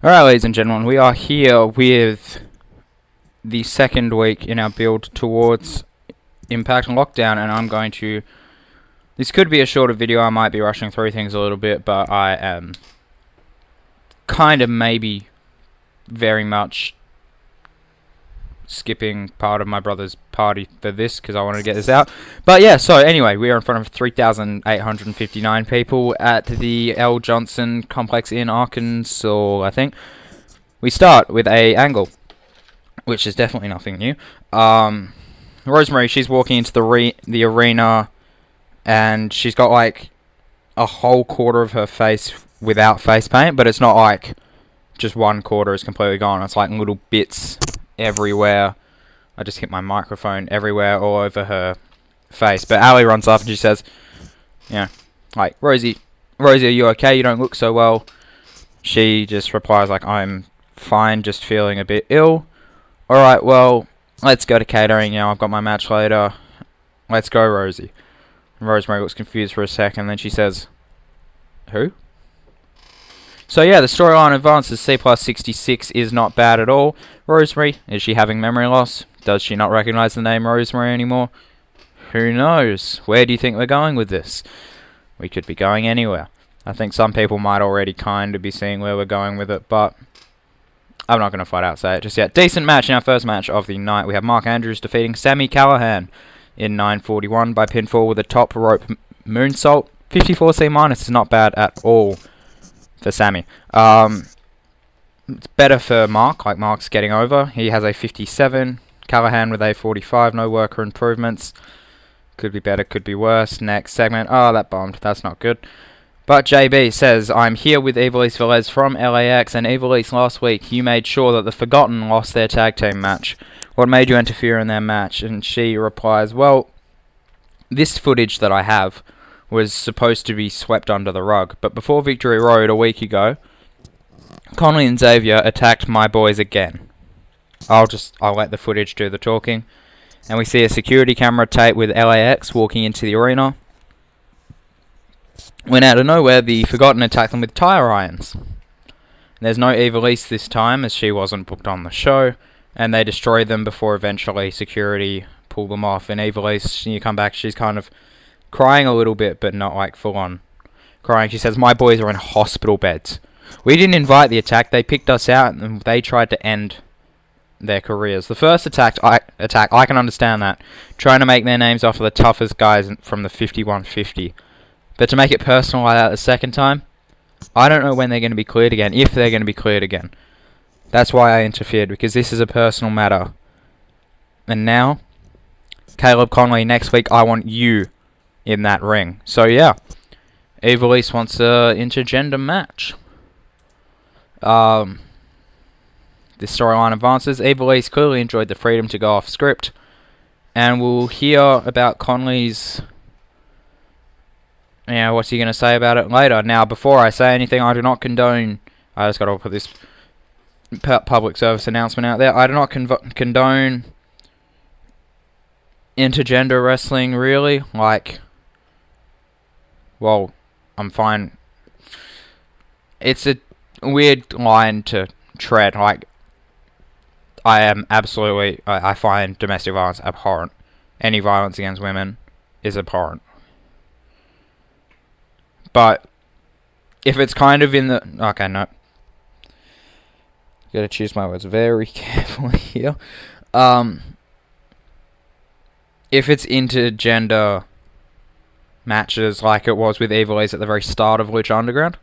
Alright, ladies and gentlemen, we are here with the second week in our build towards Impact and Lockdown, and I'm going to... This could be a shorter video, I might be rushing through things a little bit, but I am kind of maybe very much skipping part of my brother's party for this, because I wanted to get this out. But yeah, so anyway, we are in front of 3,859 people at the L. Johnson Complex in Arkansas, I think. We start with a angle, which is definitely nothing new. Rosemary, she's walking into the arena, and she's got like a whole quarter of her face without face paint, but it's not like just one quarter is completely gone. It's like little bits everywhere. I just hit my microphone everywhere all over her face. But Ali runs up and she says, yeah, like, Rosie, are you okay? You don't look so well. She just replies like, I'm fine, just feeling a bit ill. Alright, well, let's go to catering now. I've got my match later. Let's go, Rosie. And Rosemary looks confused for a second, then she says, who? So yeah, the storyline advances. C plus 66 is not bad at all. Rosemary, is she having memory loss? Does she not recognize the name Rosemary anymore? Who knows? Where do you think we're going with this? We could be going anywhere. I think some people might already kind of be seeing where we're going with it, but I'm not going to flat out say it just yet. Decent match in our first match of the night. We have Mark Andrews defeating Sami Callihan in 9:41 by pinfall with a top rope moonsault. 54C minus is not bad at all for Sami. It's better for Mark, like Mark's getting over. He has a 57. Callihan with a 45. No worker improvements. Could be better, could be worse. Next segment. Oh, that bombed. That's not good. But JB says, I'm here with Ivelisse Velez from LAX, and Ivelisse, last week you made sure that the Forgotten lost their tag team match. What made you interfere in their match? And she replies, well, this footage that I have was supposed to be swept under the rug, but before Victory Road a week ago, Conley and Xavier attacked my boys again. I'll let the footage do the talking. And we see a security camera tape with LAX walking into the arena. When out of nowhere, the Forgotten attack them with tire irons. There's no Ivelisse this time, as she wasn't booked on the show, and they destroy them before eventually security pull them off. And Ivelisse, you come back, she's kind of crying a little bit, but not like full on crying. She says, my boys are in hospital beds. We didn't invite the attack, they picked us out, and they tried to end their careers. The first attack, I can understand that. Trying to make their names off of the toughest guys from the 5150. But to make it personal like that the second time, I don't know when they're going to be cleared again, if they're going to be cleared again. That's why I interfered, because this is a personal matter. And now, Caleb Conley, next week I want you in that ring. So yeah, Ivelisse wants an intergender match. This storyline advances. Ivelisse clearly enjoyed the freedom to go off script, and we'll hear about Conley's... Yeah, what's he going to say about it later? Now, before I say anything, I do not condone... I just got to put this public service announcement out there. I do not condone intergender wrestling, really. Like, well, I'm fine. It's a weird line to tread. Like, I am absolutely... I find domestic violence abhorrent. Any violence against women is abhorrent. But if it's kind of in the... Okay, no. Gotta choose my words very carefully here. If it's intergender matches like it was with Ivelisse at the very start of Lucha Underground,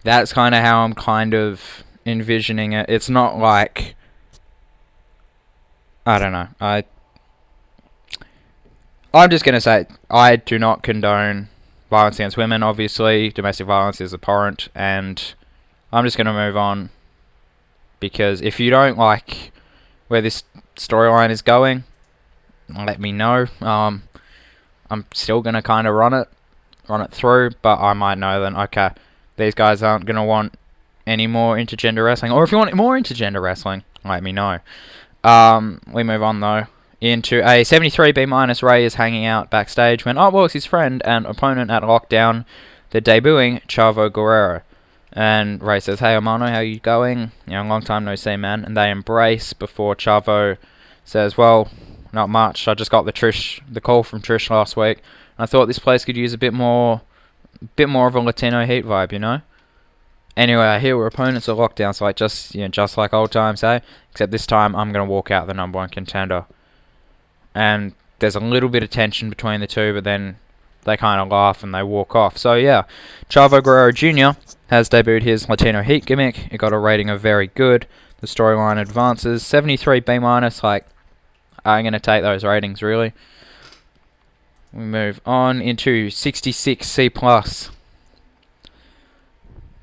that's kind of how I'm kind of envisioning it. It's not like... I don't know. I'm just gonna say, I do not condone violence against women, obviously. Domestic violence is abhorrent, and I'm just going to move on, because if you don't like where this storyline is going, let me know. I'm still going to kind of run it through, but I might know then, okay, these guys aren't going to want any more intergender wrestling, or if you want more intergender wrestling, let me know. We move on though into a 73B-. Ray is hanging out backstage when up walks his friend and opponent at Lockdown, the debuting Chavo Guerrero. And Ray says, "Hey, Amano, how you going? You know, long time no see, man." And they embrace before Chavo says, "Well, not much. I just got the call from Trish last week. And I thought this place could use a bit more of a Latino heat vibe, you know." Anyway, I hear we're opponents are locked down, so like just like old times, hey. Except this time, I'm gonna walk out the #1 contender. And there's a little bit of tension between the two, but then they kind of laugh and they walk off. So yeah, Chavo Guerrero Jr. has debuted his Latino Heat gimmick. It got a rating of very good. The storyline advances 73 B-. Like, I'm going to take those ratings, really. We move on into 66 C+.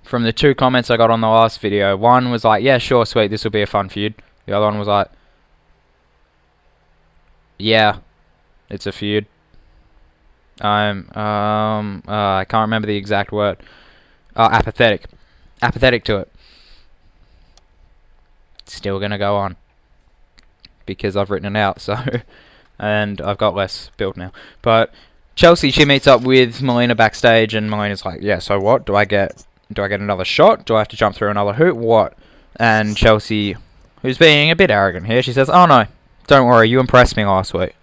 From the 2 comments I got on the last video, one was like, "Yeah, sure, sweet, this will be a fun feud." The other one was like, "Yeah, it's a feud." I can't remember the exact word. Apathetic. Apathetic to it. Still gonna go on. Because I've written it out, so... and I've got less build now. But Chelsea, she meets up with Melina backstage, and Melina's like, "Yeah, so what? Do I get another shot? Do I have to jump through another hoop? What?" And Chelsea, who's being a bit arrogant here, she says, "Oh no, don't worry, you impressed me last week.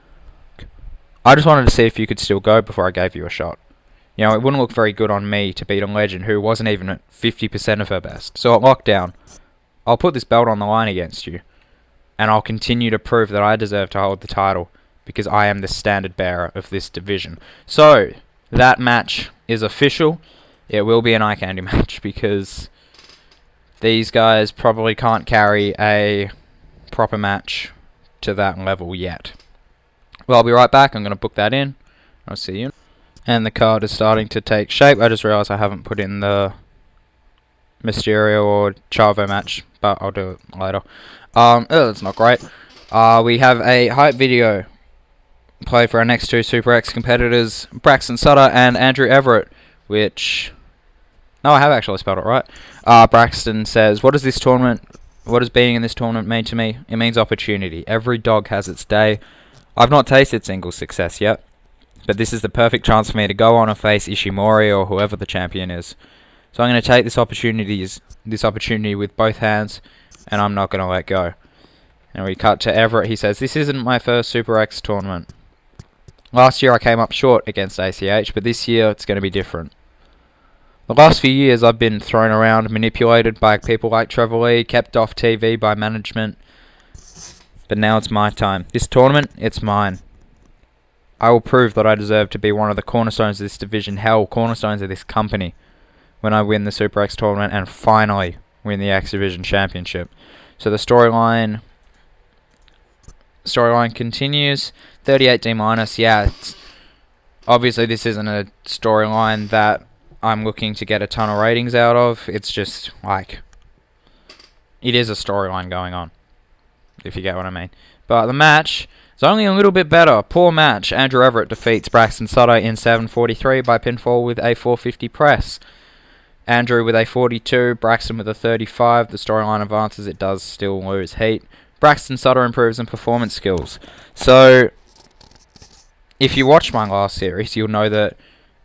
I just wanted to see if you could still go before I gave you a shot. You know, it wouldn't look very good on me to beat a legend who wasn't even at 50% of her best. So at Lockdown, I'll put this belt on the line against you, and I'll continue to prove that I deserve to hold the title, because I am the standard bearer of this division." So, that match is official. It will be an eye candy match, because these guys probably can't carry a proper match to that level yet. Well, I'll be right back. I'm going to book that in. I'll see you. And the card is starting to take shape. I just realised I haven't put in the Mysterio or Chavo match, but I'll do it later. That's not great. We have a hype video play for our next 2 Super X competitors, Braxton Sutter and Andrew Everett, which... No, I have actually spelled it right. Braxton says, what does being in this tournament mean to me? It means opportunity. Every dog has its day. I've not tasted single success yet, but this is the perfect chance for me to go on and face Ishimori or whoever the champion is. So I'm going to take this opportunity with both hands, and I'm not going to let go. And we cut to Everett. He says, "This isn't my first Super X tournament. Last year I came up short against ACH, but this year it's going to be different. The last few years I've been thrown around, manipulated by people like Trevor Lee, kept off TV by management. But now it's my time. This tournament, it's mine. I will prove that I deserve to be one of the cornerstones of this division, hell, cornerstones of this company, when I win the Super X tournament and finally win the X Division Championship." So the storyline continues. 38 D-. Yeah, obviously this isn't a storyline that I'm looking to get a ton of ratings out of. It's just, like, it is a storyline going on, if you get what I mean. But the match is only a little bit better. Poor match. Andrew Everett defeats Braxton Sutter in 7:43 by pinfall with a 450 press. Andrew with a 42, Braxton with a 35. The storyline advances. It does still lose heat. Braxton Sutter improves in performance skills. So, if you watch my last series, you'll know that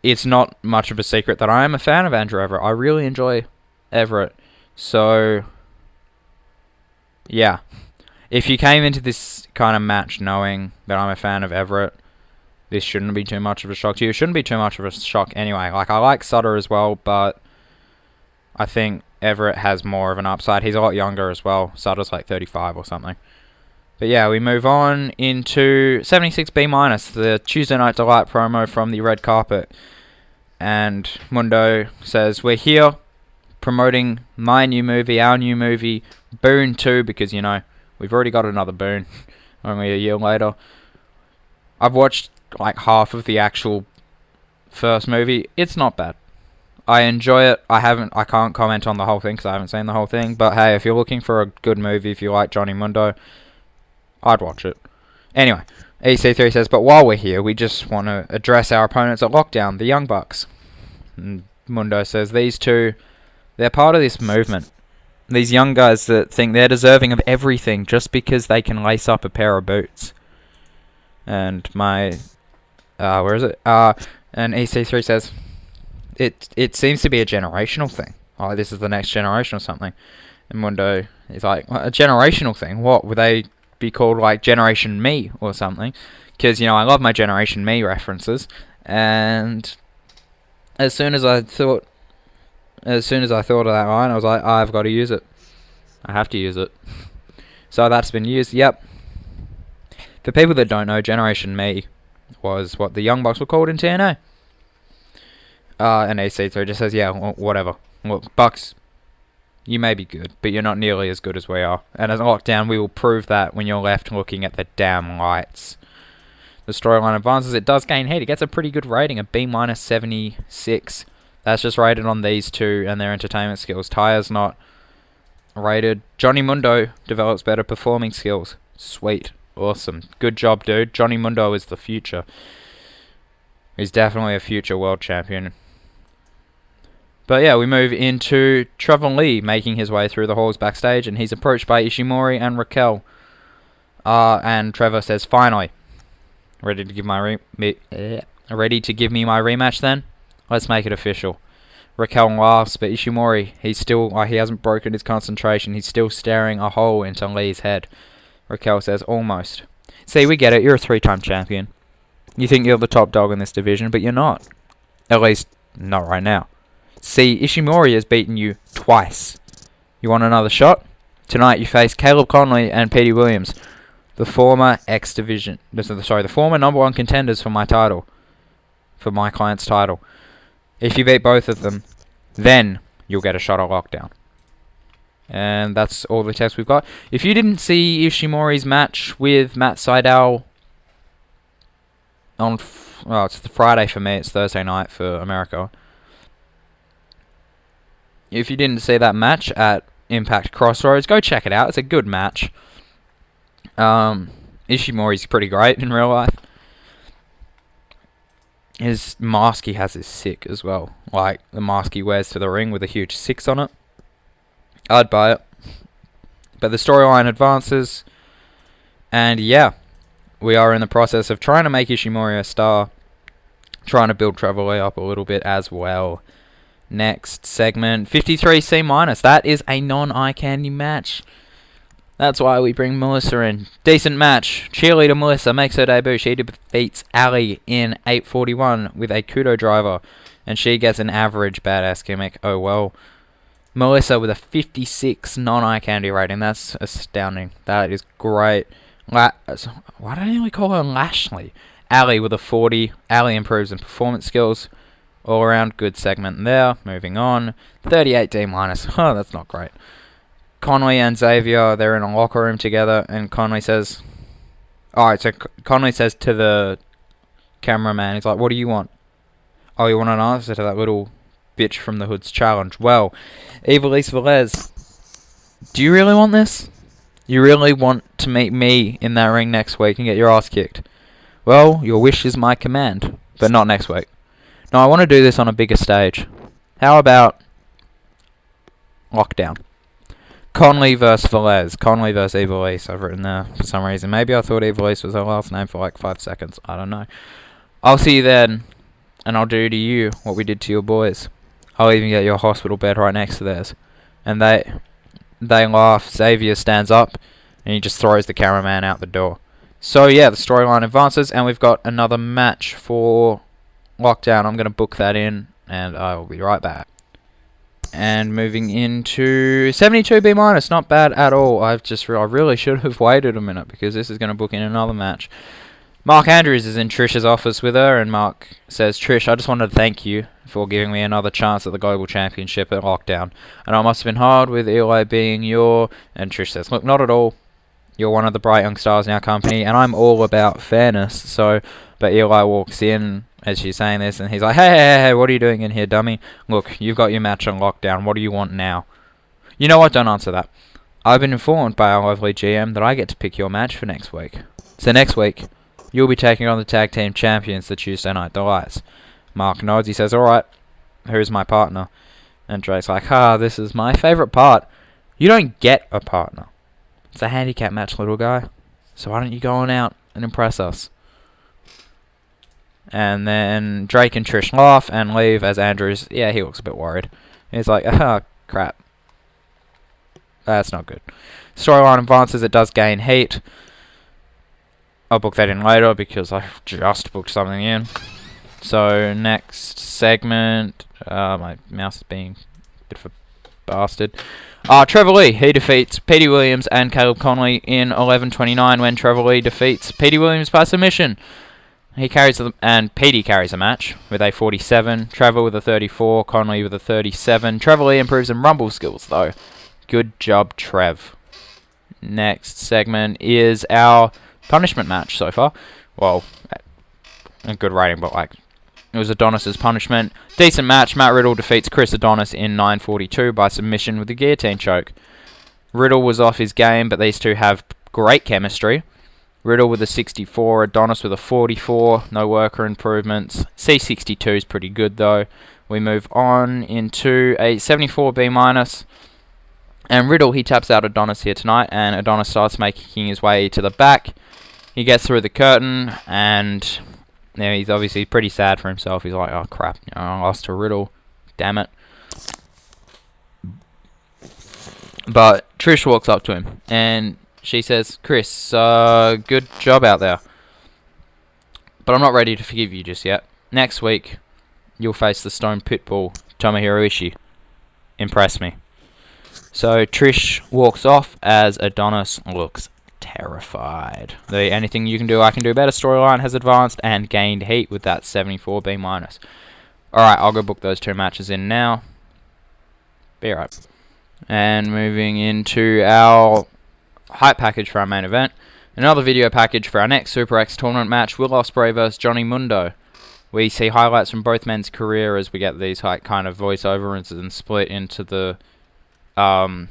it's not much of a secret that I am a fan of Andrew Everett. I really enjoy Everett. So, yeah. If you came into this kind of match knowing that I'm a fan of Everett, this shouldn't be too much of a shock to you. It shouldn't be too much of a shock anyway. Like, I like Sutter as well, but I think Everett has more of an upside. He's a lot younger as well. Sutter's like 35 or something. But yeah, we move on into 76B-, the Tuesday Night Delight promo from the red carpet. And Mundo says, "We're here promoting my new movie, our new movie, Boone 2, because, you know, we've already got another Boone, only a year later." I've watched like half of the actual first movie. It's not bad. I enjoy it. I can't comment on the whole thing because I haven't seen the whole thing. But hey, if you're looking for a good movie, if you like Johnny Mundo, I'd watch it. Anyway, EC3 says, "But while we're here, we just want to address our opponents at Lockdown, the Young Bucks." And Mundo says, "These two, they're part of this movement. These young guys that think they're deserving of everything just because they can lace up a pair of boots." And where is it? And EC3 says, it seems to be a generational thing. oh, this is the next generation or something. And Mundo is like, a generational thing? What? Would they be called like Generation Me or something? Because, you know, I love my Generation Me references. And as soon as I thought of that line, I was like, I've got to use it. I have to use it. So that's been used. Yep. For people that don't know, Generation Me was what the Young Bucks were called in TNA. And EC3 just says, yeah, whatever. Look, Bucks, you may be good, but you're not nearly as good as we are. And as a lockdown, we will prove that when you're left looking at the damn lights. The storyline advances. It does gain heat. It gets a pretty good rating, a B-76. That's just rated on these two and their entertainment skills. Tyre's not rated. Johnny Mundo develops better performing skills. Sweet. Awesome. Good job, dude. Johnny Mundo is the future. He's definitely a future world champion. But yeah, we move into Trevor Lee making his way through the halls backstage, and he's approached by Ishimori and Raquel. And Trevor says, finally, ready to give me my rematch then? Let's make it official. Raquel laughs, but Ishimori, he hasn't broken his concentration. He's still staring a hole into Lee's head. Raquel says, almost. See, we get it. You're a 3-time champion. You think you're the top dog in this division, but you're not. At least, not right now. See, Ishimori has beaten you twice. You want another shot? Tonight you face Caleb Conley and Petey Williams, the former the former number 1 contenders for my title, for my client's title. If you beat both of them, then you'll get a shot at Lockdown. And that's all the text we've got. If you didn't see Ishimori's match with Matt Sydal on, it's the Friday for me, it's Thursday night for America. If you didn't see that match at Impact Crossroads, go check it out. It's a good match. Ishimori's pretty great in real life. His mask he has is sick as well. Like the mask he wears to the ring with a huge 6 on it. I'd buy it. But the storyline advances. And yeah, we are in the process of trying to make Ishimori a star. Trying to build Trevor Lee up a little bit as well. Next segment, 53C-. That is a non-eye candy match. That's why we bring Melissa in. Decent match. Cheerleader Melissa makes her debut. She defeats Ali in 8:41 with a kudo driver. And she gets an average badass gimmick. Oh well. Melissa with a 56 non-eye candy rating. That's astounding. That is great. Why don't we call her Lashley? Ali with a 40. Ali improves in performance skills. All around good segment there. Moving on. 38D-. Oh, that's not great. Conley and Xavier, they're in a locker room together, and Conley says... Alright, so Conley says to the cameraman, he's like, what do you want? Oh, you want an answer to that little bitch from the Hood's challenge? Well, Ivelisse Velez, do you really want this? You really want to meet me in that ring next week and get your ass kicked? Well, your wish is my command, but not next week. No, I want to do this on a bigger stage. How about Lockdown? Conley versus Velez. Conley versus Ivelisse, I've written there for some reason. Maybe I thought Ivelisse was her last name for like 5 seconds. I don't know. I'll see you then, and I'll do to you what we did to your boys. I'll even get your hospital bed right next to theirs. And they laugh. Xavier stands up, and he just throws the cameraman out the door. So yeah, the storyline advances, and we've got another match for Lockdown. I'm going to book that in, and I will be right back. And moving into 72B-. Not bad at all. I really should have waited a minute, because this is going to book in another match. Mark Andrews is in Trish's office with her, and Mark says, Trish, I just wanted to thank you for giving me another chance at the Global Championship at Lockdown. And I must have been hard with Eli being your... And Trish says, look, not at all. You're one of the bright young stars in our company, and I'm all about fairness. So, but Eli walks in as she's saying this, and he's like, hey, what are you doing in here, dummy? Look, you've got your match on Lockdown. What do you want now? You know what? Don't answer that. I've been informed by our lovely GM that I get to pick your match for next week. So next week, you'll be taking on the Tag Team Champions, the Tuesday Night Delights. Mark nods. He says, alright, who's my partner? And Drake's like, this is my favourite part. You don't get a partner. It's a handicap match, little guy. So why don't you go on out and impress us? And then Drake and Trish laugh and leave as Andrews, he looks a bit worried. He's like, ah, crap. That's not good. Storyline advances, it does gain heat. I'll book that in later because I just booked something in. So, next segment. My mouse is being a bit of a bastard. Trevor Lee, he defeats Petey Williams and Caleb Conley in 11:29 when Trevor Lee defeats Petey Williams by submission. He carries and Petey carries a match with a 47, Trevor with a 34, Conley with a 37. Trevor Lee improves in rumble skills though. Good job, Trev. Next segment is our punishment match so far. Well, a good rating, but like it was Adonis's punishment. Decent match. Matt Riddle defeats Chris Adonis in 9:42 by submission with a guillotine choke. Riddle was off his game, but these two have great chemistry. Riddle with a 64, Adonis with a 44. No worker improvements. C62 is pretty good though. We move on into a 74 B-. And Riddle, he taps out Adonis here tonight, and Adonis starts making his way to the back. He gets through the curtain, and he's obviously pretty sad for himself. He's like, oh crap, I lost to Riddle. Damn it. But Trish walks up to him, and she says, Chris, good job out there. But I'm not ready to forgive you just yet. Next week, you'll face the Stone Pitbull, Tomohiro Ishii. Impress me. So Trish walks off as Adonis looks terrified. The anything you can do, I can do better storyline has advanced and gained heat with that 74 B-. Alright, I'll go book those two matches in now. Be right. And moving into our hype package for our main event. Another video package for our next Super X tournament match, Will Ospreay vs Johnny Mundo. We see highlights from both men's career as we get these like kind of voiceovers and split into the kind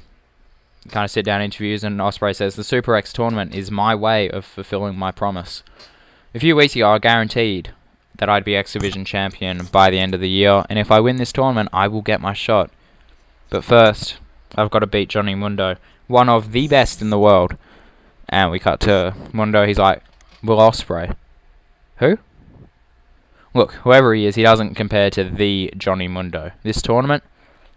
of sit down interviews, and Ospreay says the Super X tournament is my way of fulfilling my promise. A few weeks ago I guaranteed that I'd be X Division champion by the end of the year, and if I win this tournament I will get my shot. But first I've got to beat Johnny Mundo, one of the best in the world. And we cut to Mundo, he's like, Will Ospreay? Who? Look, whoever he is, he doesn't compare to the Johnny Mundo. This tournament,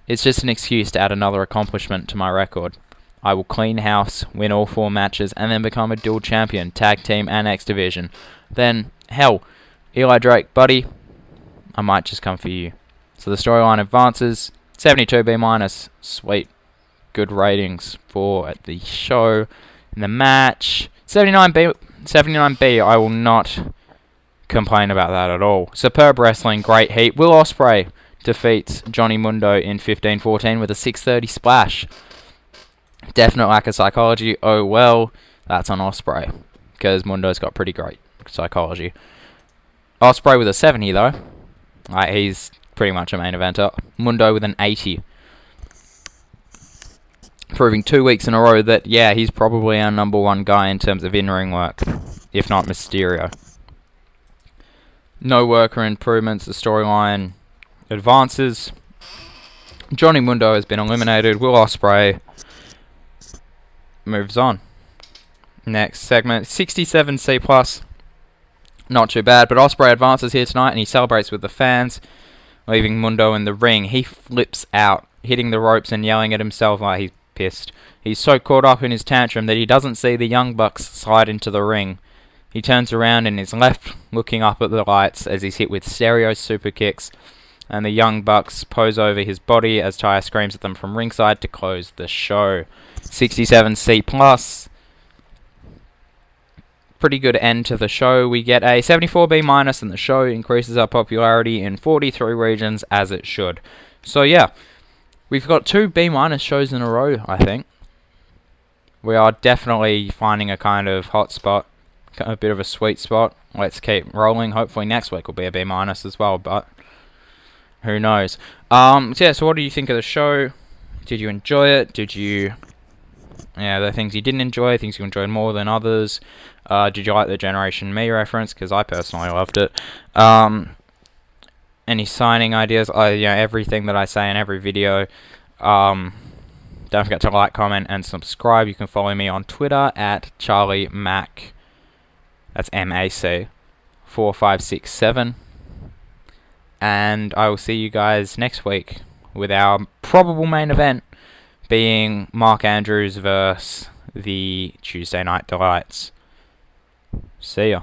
it's just an excuse to add another accomplishment to my record. I will clean house, win all 4 matches, and then become a dual champion, tag team and X Division. Then, hell, Eli Drake, buddy, I might just come for you. So the storyline advances, 72 B-. Sweet. Good ratings for the show. In the match, 79B, I will not complain about that at all. Superb wrestling, great heat. Will Ospreay defeats Johnny Mundo in 15-14 with a 630 splash. Definite lack of psychology. Oh well, that's on Ospreay, because Mundo's got pretty great psychology. Ospreay with a 70 though. He's pretty much a main eventer. Mundo with an 80. Proving 2 weeks in a row that, yeah, he's probably our #1 guy in terms of in-ring work, if not Mysterio. No worker improvements, the storyline advances. Johnny Mundo has been eliminated. Will Ospreay moves on. Next segment, 67C+. Not too bad, but Ospreay advances here tonight and he celebrates with the fans, leaving Mundo in the ring. He flips out, hitting the ropes and yelling at himself like he's pissed. He's so caught up in his tantrum that he doesn't see the Young Bucks slide into the ring. He turns around and is left looking up at the lights as he's hit with stereo super kicks, and the Young Bucks pose over his body as Taya screams at them from ringside to close the show. 67C+. Pretty good end to the show. We get a 74 B- and the show increases our popularity in 43 regions as it should. So yeah, we've got 2 B- shows in a row, I think. We are definitely finding a kind of hot spot, a bit of a sweet spot. Let's keep rolling. Hopefully next week will be a B- as well, but who knows. So yeah, so what do you think of the show? Did you enjoy it? Did you... Yeah, the things you didn't enjoy, things you enjoyed more than others. Did you like the Generation Me reference? Because I personally loved it. Any signing ideas? Everything that I say in every video. Don't forget to like, comment, and subscribe. You can follow me on Twitter at CharlieMac. That's MAC 4567. And I will see you guys next week with our probable main event being Mark Andrews versus the Tuesday Night Delights. See ya.